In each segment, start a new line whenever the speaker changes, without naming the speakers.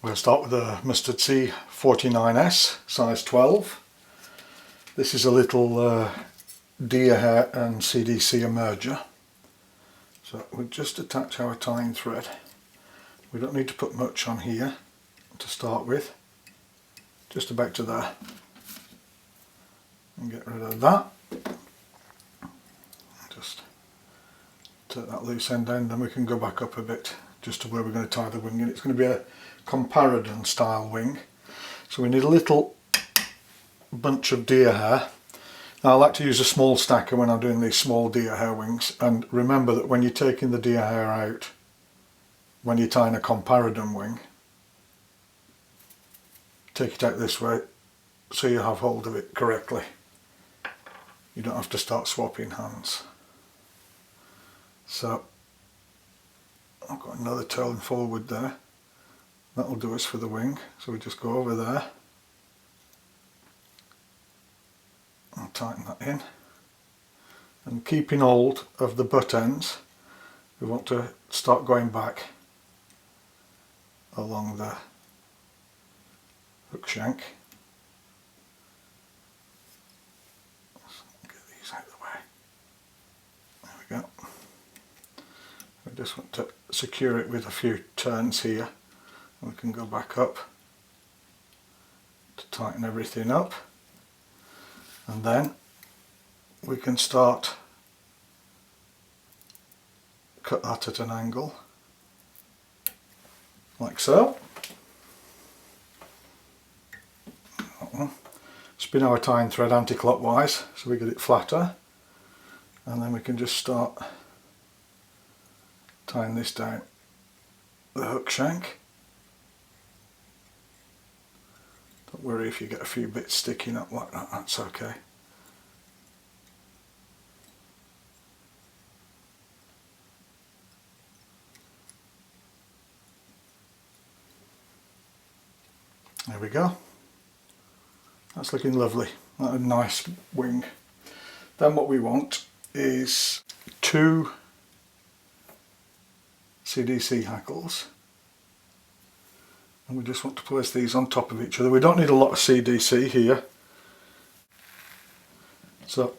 We'll start with the Mustard C 49S, size 12. This is a little deer hair and CDC emerger. So we'll just attach our tying thread. We don't need to put much on here to start with, just about to there. And get rid of that. Just take that loose end down, then we can go back up a bit just to where we're going to tie the wing in. It's going to be a comparadon style wing. So we need a little bunch of deer hair. Now I like to use a small stacker when I'm doing these small deer hair wings, and remember that when you're taking the deer hair out, when you're tying a comparadon wing, take it out this way so you have hold of it correctly. You don't have to start swapping hands. So I've got another turn forward there. That'll do us for the wing. So we just go over there and tighten that in. And keeping hold of the butt ends, we want to start going back along the hook shank. Get these out of the way. There we go. We just want to secure it with a few turns here. We can go back up to tighten everything up, and then we can start cut that at an angle like so. Spin our tying thread anti-clockwise so we get it flatter, and then we can just start tying this down the hook shank. Don't worry if you get a few bits sticking up like that, that's okay. There we go. That's looking lovely. That's a nice wing. Then what we want is 2 CDC hackles, and we just want to place these on top of each other. We don't need a lot of CDC here, so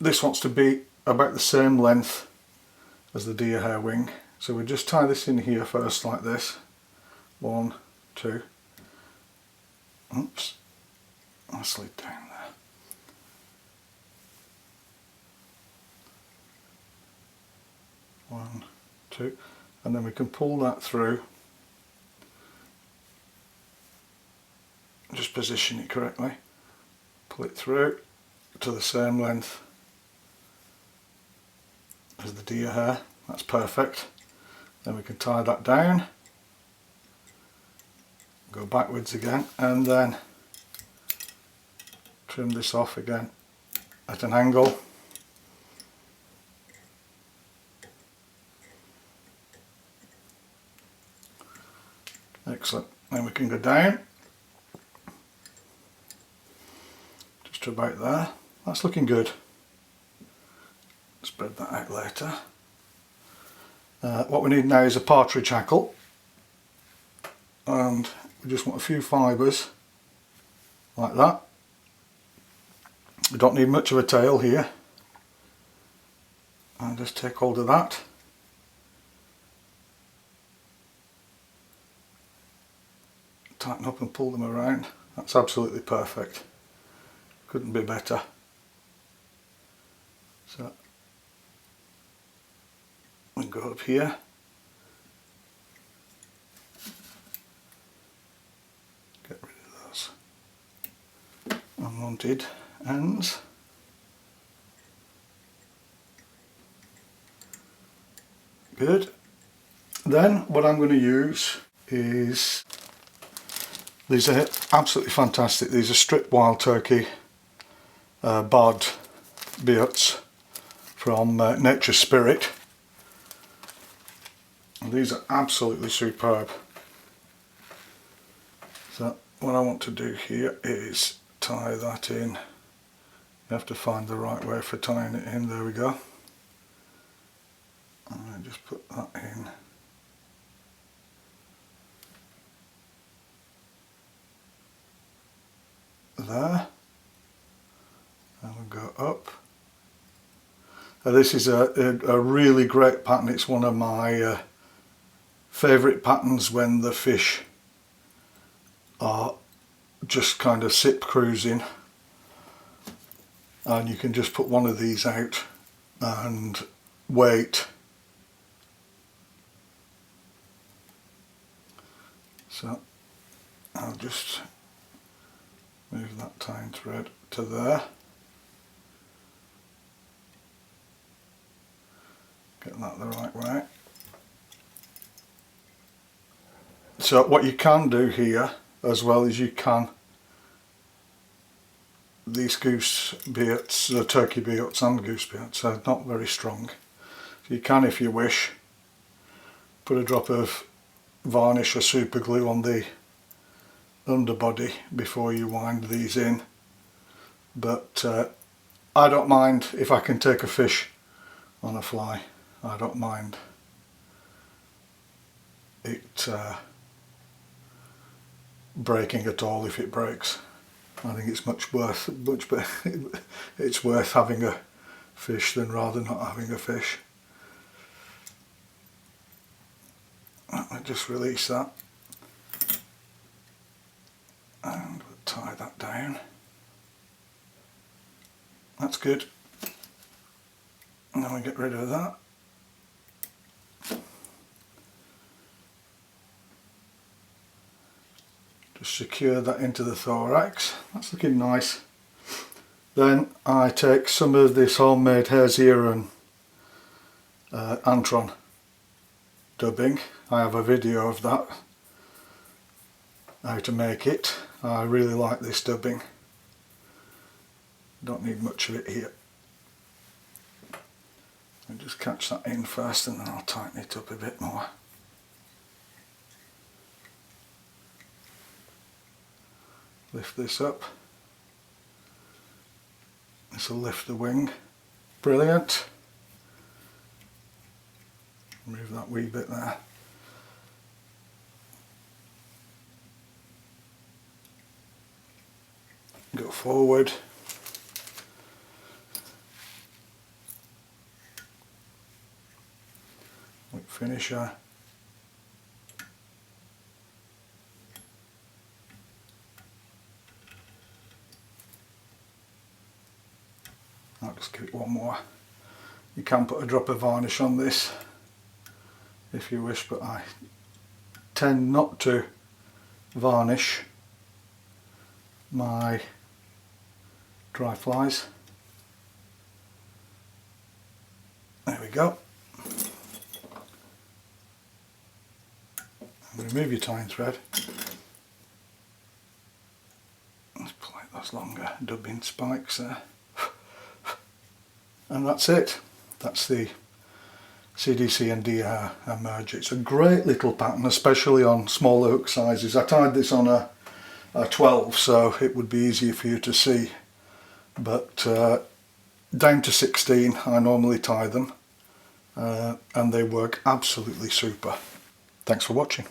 this wants to be about the same length as the deer hair wing. So we just tie this in here first like this. 1, 2. Oops, I slid down there. One, 2, and then we can pull that through. Just position it correctly. Pull it through to the same length as the deer hair. That's perfect. Then we can tie that down. Go backwards again, and then trim this off again at an angle. Excellent. Then we can go down just to about there. That's looking good. Spread that out later. What we need now is a partridge hackle, and we just want a few fibres like that. We don't need much of a tail here. And just take hold of that. Tighten up and pull them around. That's absolutely perfect. Couldn't be better. So we go up here. Get rid of those unwanted ends. Good. Then what I'm going to use is, these are absolutely fantastic. These are stripped wild turkey barred beards from Nature's Spirit. And these are absolutely superb. So what I want to do here is tie that in. You have to find the right way for tying it in. There we go. And I just put that in up. This is a really great pattern. It's one of my favourite patterns when the fish are just kind of sip cruising, and you can just put one of these out and wait. So I'll just move that tying thread to there. Get that the right way. So what you can do here as well is you can, these goose baits, turkey baits and goose baits are not very strong. So you can, if you wish, put a drop of varnish or super glue on the underbody before you wind these in. But I don't mind if I can take a fish on a fly. I don't mind it breaking at all if it breaks. I think it's much better. It's worth having a fish than rather not having a fish. I just release that and we'll tie that down. That's good. And then we get rid of that. Just secure that into the thorax. That's looking nice. Then I take some of this homemade hare's ear and Antron dubbing. I have a video of that, how to make it. I really like this dubbing. Don't need much of it here. I'll just catch that in first and then I'll tighten it up a bit more. Lift this up. This will lift the wing. Brilliant. Move that wee bit there. Go forward. Whip finisher. I'll just give it one more. You can put a drop of varnish on this if you wish, but I tend not to varnish my dry flies. There we go. Remove your tying thread. Let's pull out those longer dubbing spikes there. And that's it. That's the CDC and DR merge. It's a great little pattern, especially on smaller hook sizes. I tied this on a 12, so it would be easier for you to see. But down to 16 I normally tie them, and they work absolutely super. Thanks for watching.